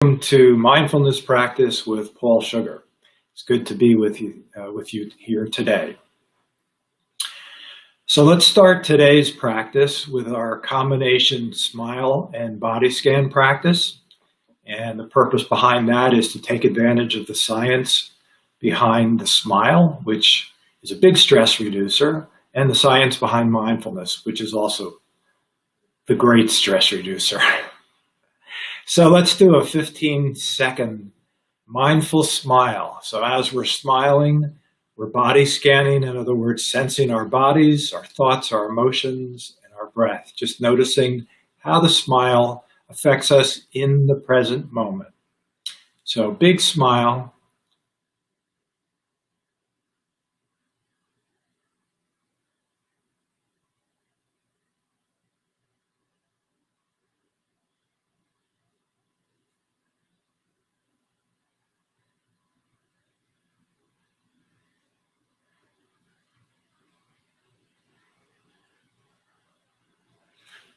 Welcome to Mindfulness Practice with Paul Sugar. It's good to be with you here today. So let's start today's practice with our combination smile and body scan practice. And the purpose behind that is to take advantage of the science behind the smile, which is a big stress reducer, and the science behind mindfulness, which is also the great stress reducer. So let's do a 15-second mindful smile. So as we're smiling, we're body scanning, in other words, sensing our bodies, our thoughts, our emotions, and our breath. Just noticing how the smile affects us in the present moment. So big smile.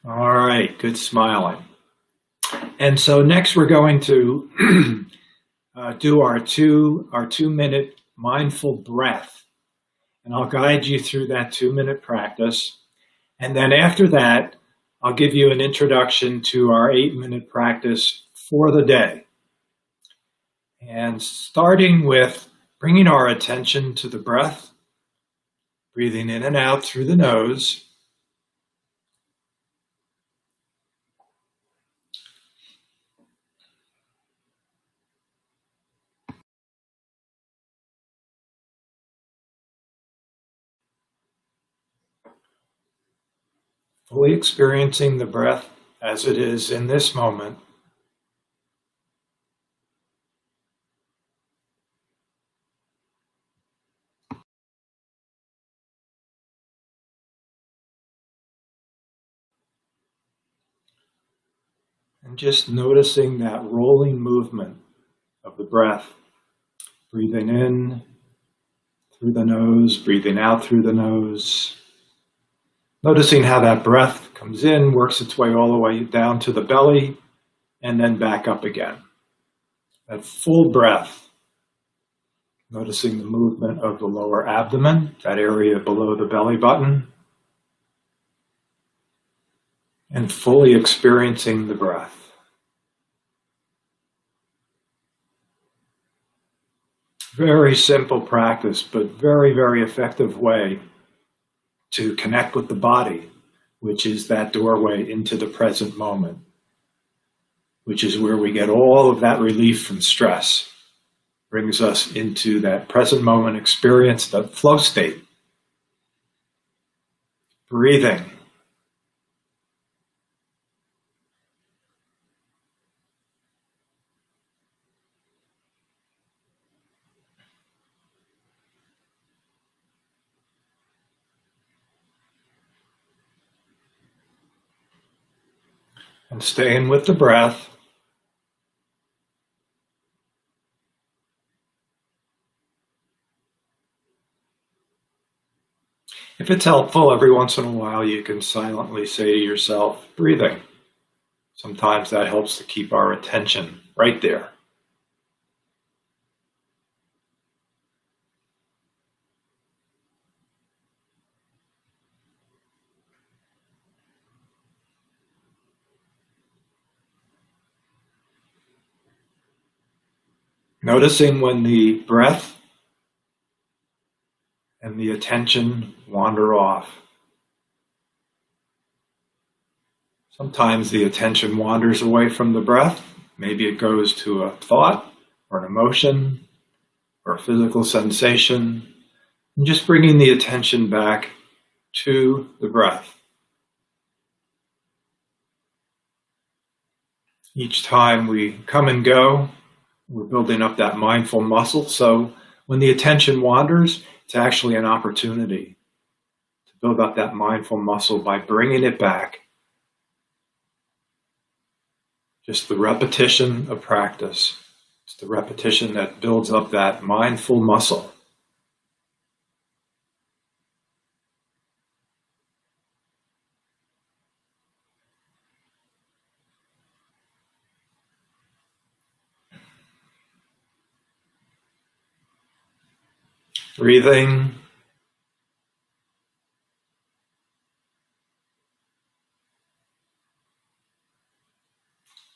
All right, good smiling. And so next we're going to do our 2-minute mindful breath. And I'll guide you through that 2-minute practice. And then after that, I'll give you an introduction to our 8-minute practice for the day. And starting with bringing our attention to the breath, breathing in and out through the nose. Fully experiencing the breath as it is in this moment. And just noticing that rolling movement of the breath. Breathing in through the nose, breathing out through the nose. Noticing how that breath comes in, works its way all the way down to the belly, and then back up again. That full breath. Noticing the movement of the lower abdomen, that area below the belly button, and fully experiencing the breath. Very simple practice, but very, very effective way to connect with the body, which is that doorway into the present moment, which is where we get all of that relief from stress. Brings us into that present moment experience, that flow state. Breathing. And staying with the breath. If it's helpful, every once in a while you can silently say to yourself, breathing. Sometimes that helps to keep our attention right there. Noticing when the breath and the attention wander off. Sometimes the attention wanders away from the breath. Maybe it goes to a thought or an emotion or a physical sensation. And just bringing the attention back to the breath. Each time we come and go, we're building up that mindful muscle. So when the attention wanders, it's actually an opportunity to build up that mindful muscle by bringing it back. Just the repetition of practice. It's the repetition that builds up that mindful muscle. breathing.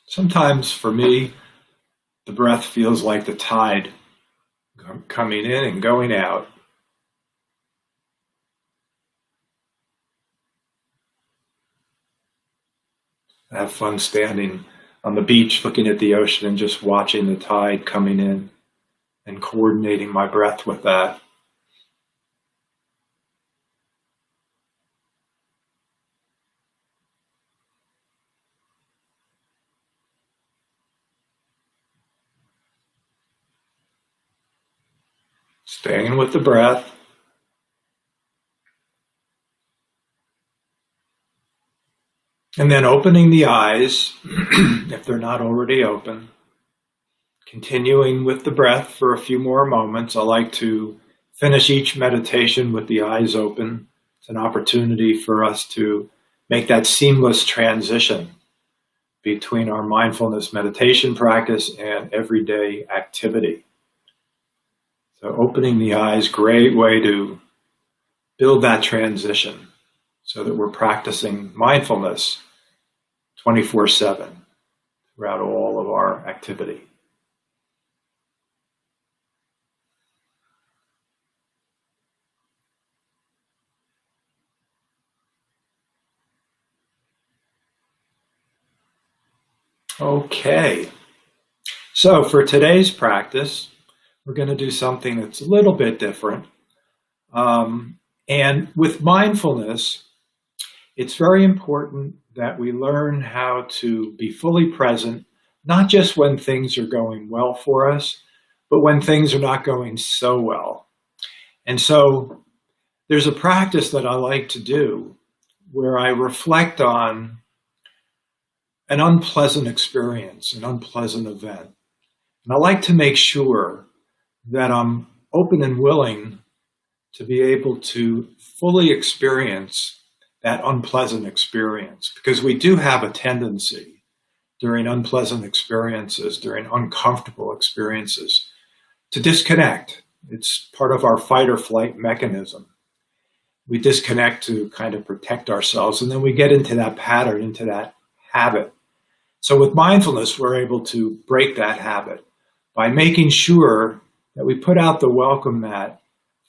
Sometimes for me, the breath feels like the tide coming in and going out. I have fun standing on the beach looking at the ocean and just watching the tide coming in and coordinating my breath with that. Staying with the breath. And then opening the eyes, if they're not already open. Continuing with the breath for a few more moments. I like to finish each meditation with the eyes open. It's an opportunity for us to make that seamless transition between our mindfulness meditation practice and everyday activity. So opening the eyes, great way to build that transition so that we're practicing mindfulness 24/7 throughout all of our activity. Okay, so for today's practice, we're going to do something that's a little bit different. And with mindfulness, it's very important that we learn how to be fully present, not just when things are going well for us, but when things are not going so well. And so there's a practice that I like to do where I reflect on an unpleasant experience, an unpleasant event. And I like to make sure that I'm open and willing to be able to fully experience that unpleasant experience, because we do have a tendency during unpleasant experiences, during uncomfortable experiences, to disconnect. It's part of our fight or flight mechanism. We disconnect to kind of protect ourselves, and then we get into that pattern, into that habit. So with mindfulness, we're able to break that habit by making sure that we put out the welcome mat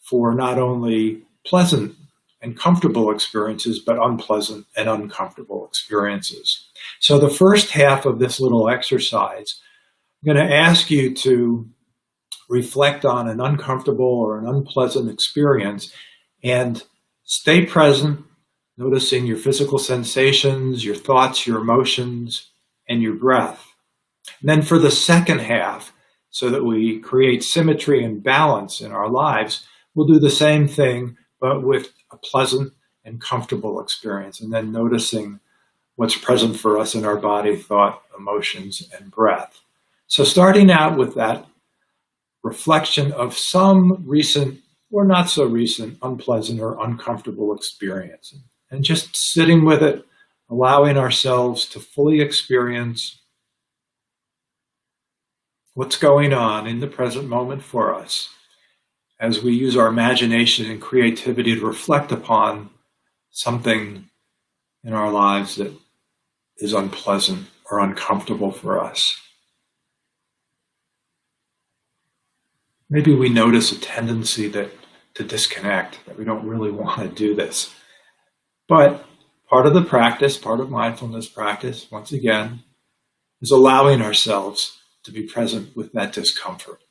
for not only pleasant and comfortable experiences, but unpleasant and uncomfortable experiences. So the first half of this little exercise, I'm going to ask you to reflect on an uncomfortable or an unpleasant experience and stay present, noticing your physical sensations, your thoughts, your emotions, and your breath. And then for the second half, so that we create symmetry and balance in our lives, we'll do the same thing, but with a pleasant and comfortable experience, and then noticing what's present for us in our body, thought, emotions, and breath. So starting out with that reflection of some recent or not so recent unpleasant or uncomfortable experience, and just sitting with it, allowing ourselves to fully experience what's going on in the present moment for us as we use our imagination and creativity to reflect upon something in our lives that is unpleasant or uncomfortable for us. Maybe we notice a tendency to disconnect, that we don't really want to do this. But part of the practice, part of mindfulness practice, once again, is allowing ourselves to be present with that discomfort.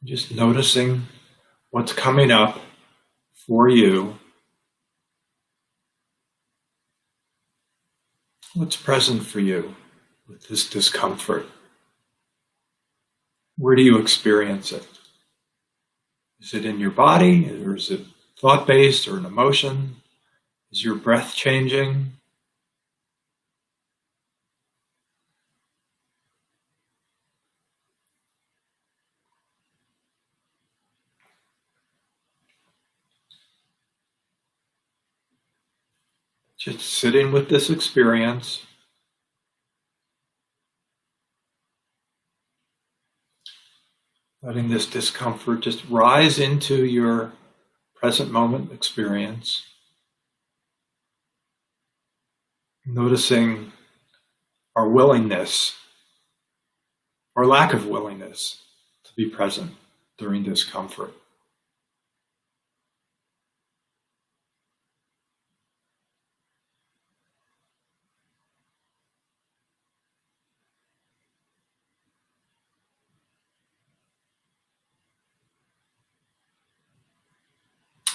Just noticing what's coming up for you. What's present for you with this discomfort? Where do you experience it? Is it in your body, or is it thought-based or an emotion? Is your breath changing? Just sitting with this experience. letting this discomfort just rise into your present moment experience, noticing our willingness or lack of willingness to be present during discomfort.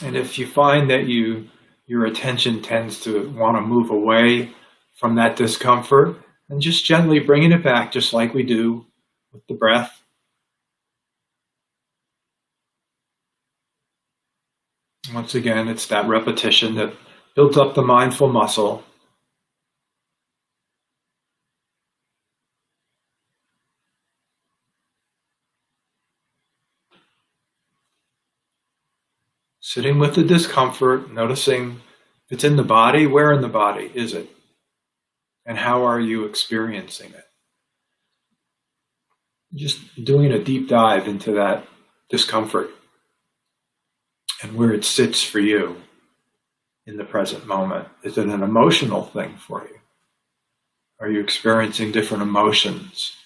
And if you find that your attention tends to want to move away from that discomfort, and just gently bringing it back, just like we do with the breath. Once again, it's that repetition that builds up the mindful muscle. Sitting with the discomfort, noticing if it's in the body, where in the body is it? And how are you experiencing it? Just doing a deep dive into that discomfort and where it sits for you in the present moment. Is it an emotional thing for you? Are you experiencing different emotions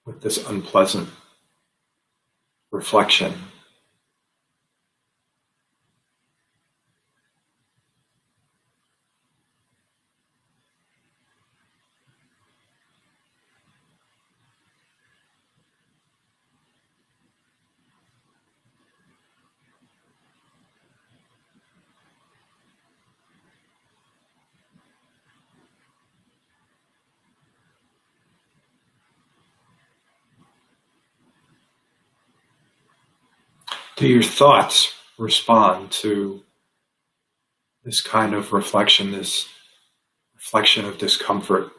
with this unpleasant reflection? Do your thoughts respond to this kind of reflection, this reflection of discomfort?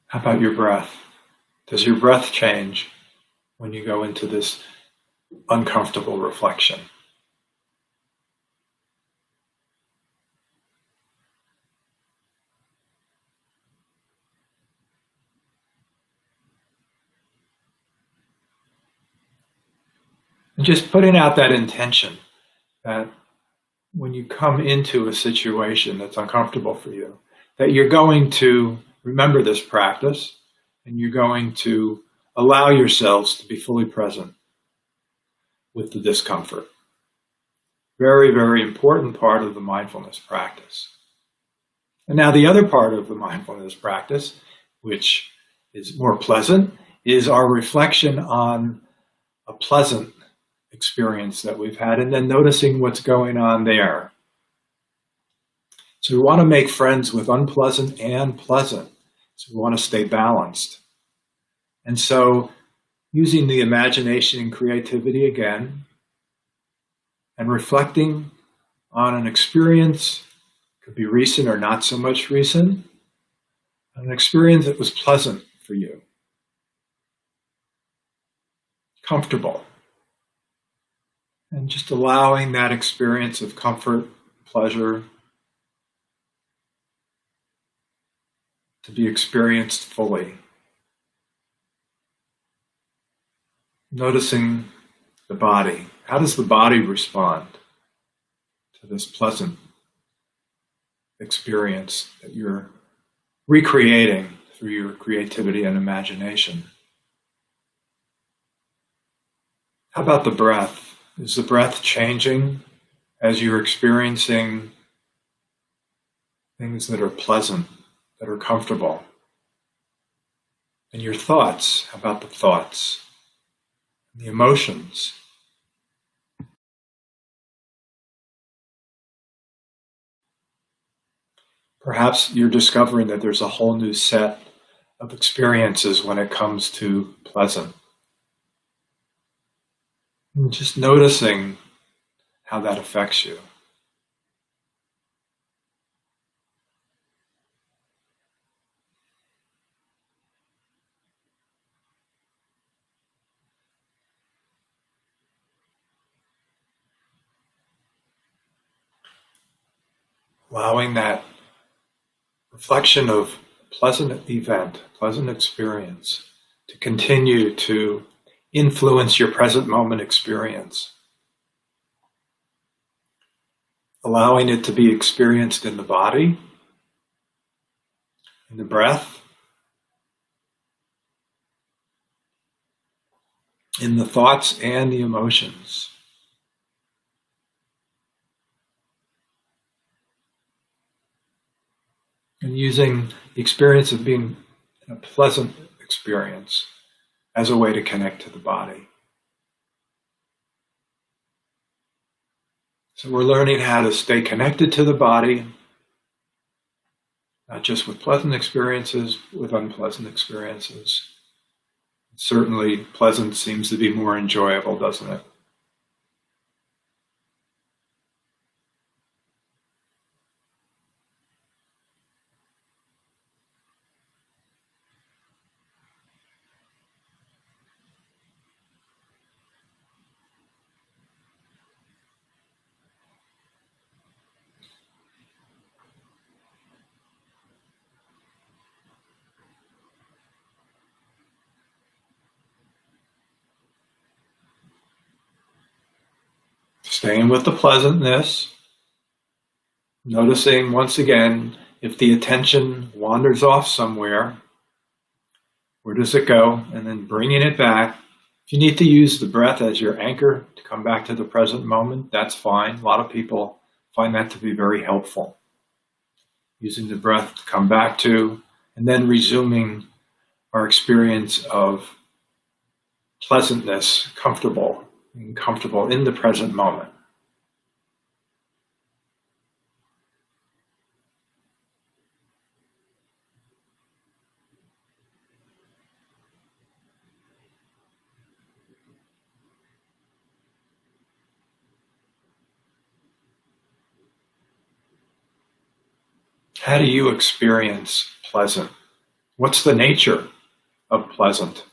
How about your breath? Does your breath change when you go into this uncomfortable reflection? And just putting out that intention that when you come into a situation that's uncomfortable for you, that you're going to remember this practice and you're going to allow yourselves to be fully present with the discomfort. Very, very important part of the mindfulness practice. And now the other part of the mindfulness practice, which is more pleasant, is our reflection on a pleasant experience that we've had and then noticing what's going on there. So we want to make friends with unpleasant and pleasant. So we want to stay balanced. And so using the imagination and creativity again and reflecting on an experience, could be recent or not so much recent, an experience that was pleasant for you, comfortable. And just allowing that experience of comfort, pleasure, to be experienced fully. Noticing the body. How does the body respond to this pleasant experience that you're recreating through your creativity and imagination? How about the breath? Is the breath changing as you're experiencing things that are pleasant, that are comfortable? And your thoughts, how about the thoughts, the emotions? Perhaps you're discovering that there's a whole new set of experiences when it comes to pleasant. And just noticing how that affects you. allowing that reflection of pleasant event, pleasant experience to continue to influence your present moment experience. Allowing it to be experienced in the body, in the breath, in the thoughts and the emotions. And using the experience of being a pleasant experience as a way to connect to the body. So we're learning how to stay connected to the body, not just with pleasant experiences, with unpleasant experiences. Certainly, pleasant seems to be more enjoyable, doesn't it? Staying with the pleasantness, noticing once again if the attention wanders off somewhere, where does it go? And then bringing it back. If you need to use the breath as your anchor to come back to the present moment, that's fine. A lot of people find that to be very helpful. Using the breath to come back to, and then resuming our experience of pleasantness, being comfortable in the present moment. How do you experience pleasant? What's the nature of pleasant?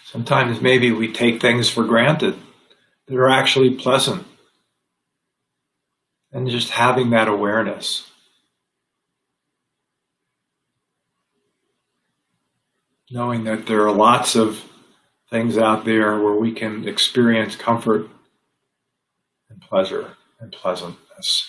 Sometimes maybe we take things for granted that are actually pleasant. And just having that awareness. Knowing that there are lots of things out there where we can experience comfort and pleasure and pleasantness.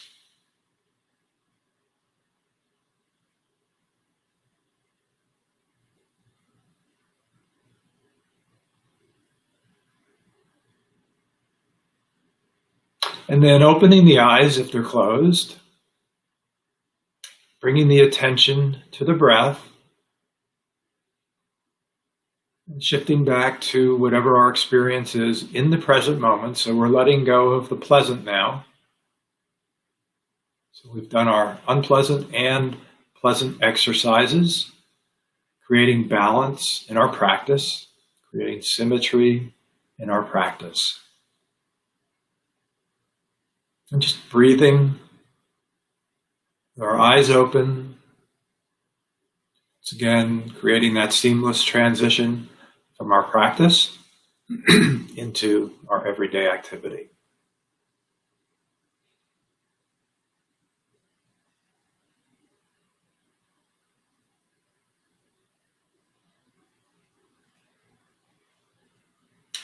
And then opening the eyes if they're closed, bringing the attention to the breath, and shifting back to whatever our experience is in the present moment. So we're letting go of the pleasant now. So we've done our unpleasant and pleasant exercises, creating balance in our practice, creating symmetry in our practice. And just breathing, with our eyes open. Once again, creating that seamless transition from our practice into our everyday activity.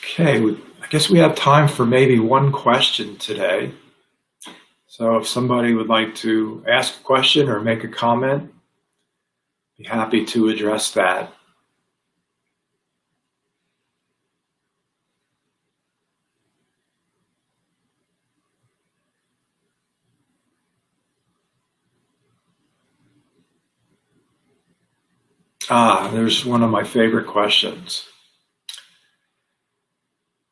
Okay, I guess we have time for maybe one question today. So if somebody would like to ask a question or make a comment, be happy to address that. There's one of my favorite questions.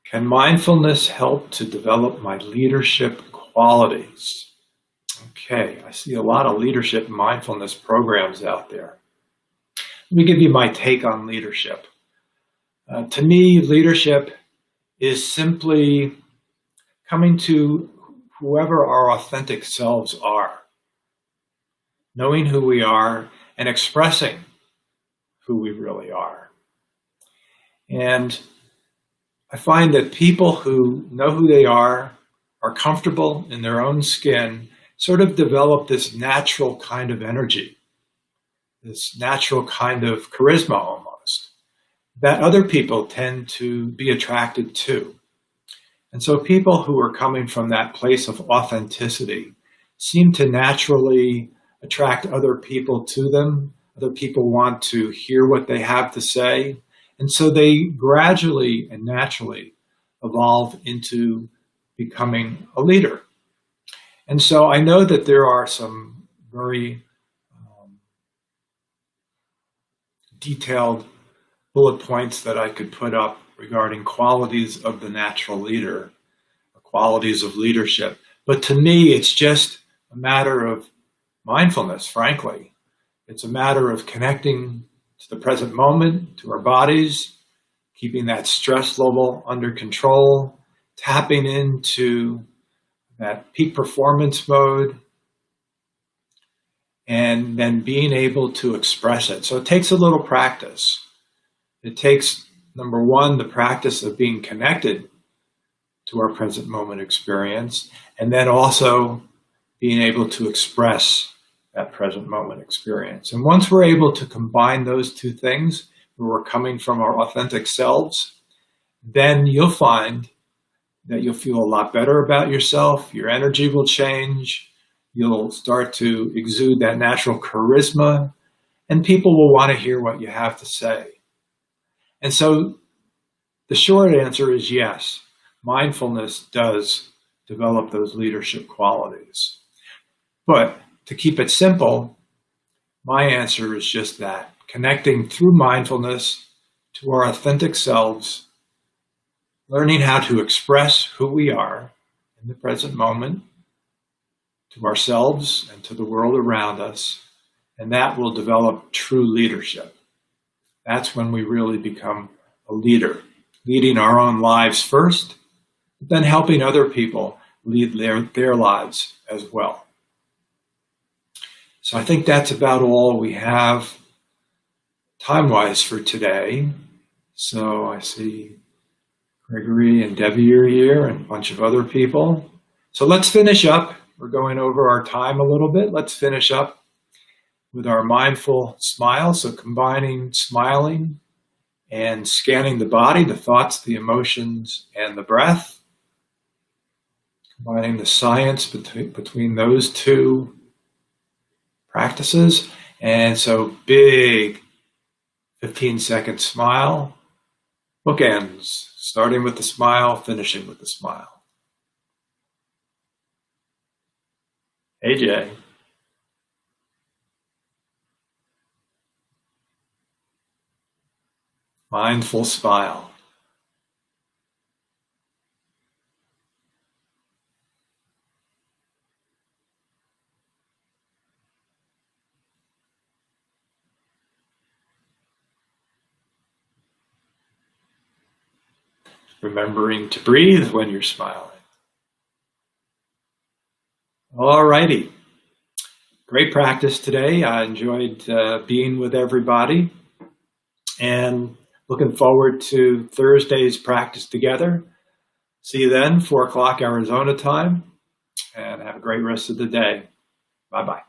Can mindfulness help to develop my leadership qualities? Okay, I see a lot of leadership mindfulness programs out there. Let me give you my take on leadership. To me, leadership is simply coming to whoever our authentic selves are, knowing who we are and expressing who we really are. And I find that people who know who they are comfortable in their own skin, sort of develop this natural kind of energy, this natural kind of charisma almost, that other people tend to be attracted to. And so people who are coming from that place of authenticity seem to naturally attract other people to them. Other people want to hear what they have to say. And so they gradually and naturally evolve into becoming a leader. And so I know that there are some very detailed bullet points that I could put up regarding qualities of the natural leader, qualities of leadership. But to me, it's just a matter of mindfulness, frankly. It's a matter of connecting to the present moment, to our bodies, keeping that stress level under control, tapping into that peak performance mode, and then being able to express it. So it takes a little practice. It takes, number one, the practice of being connected to our present moment experience, and then also being able to express that present moment experience. And once we're able to combine those two things, where we're coming from our authentic selves, then you'll find that you'll feel a lot better about yourself. Your energy will change. You'll start to exude that natural charisma, and people will want to hear what you have to say. And so the short answer is yes, mindfulness does develop those leadership qualities. But to keep it simple, my answer is just that, connecting through mindfulness to our authentic selves, learning how to express who we are in the present moment to ourselves and to the world around us, and that will develop true leadership. That's when we really become a leader, leading our own lives first, but then helping other people lead their lives as well. So I think that's about all we have time-wise for today. So I see Gregory and Debbie are here and a bunch of other people. So let's finish up. We're going over our time a little bit. Let's finish up with our mindful smile. So combining smiling and scanning the body, the thoughts, the emotions, and the breath. Combining the science between those two practices. And so big 15-second smile, bookends, starting with the smile, finishing with the smile. Hey, Jay. Mindful smile. Remembering to breathe when you're smiling. All righty. Great practice today. I enjoyed being with everybody and looking forward to Thursday's practice together. See you then, 4 o'clock Arizona time, and have a great rest of the day. Bye-bye.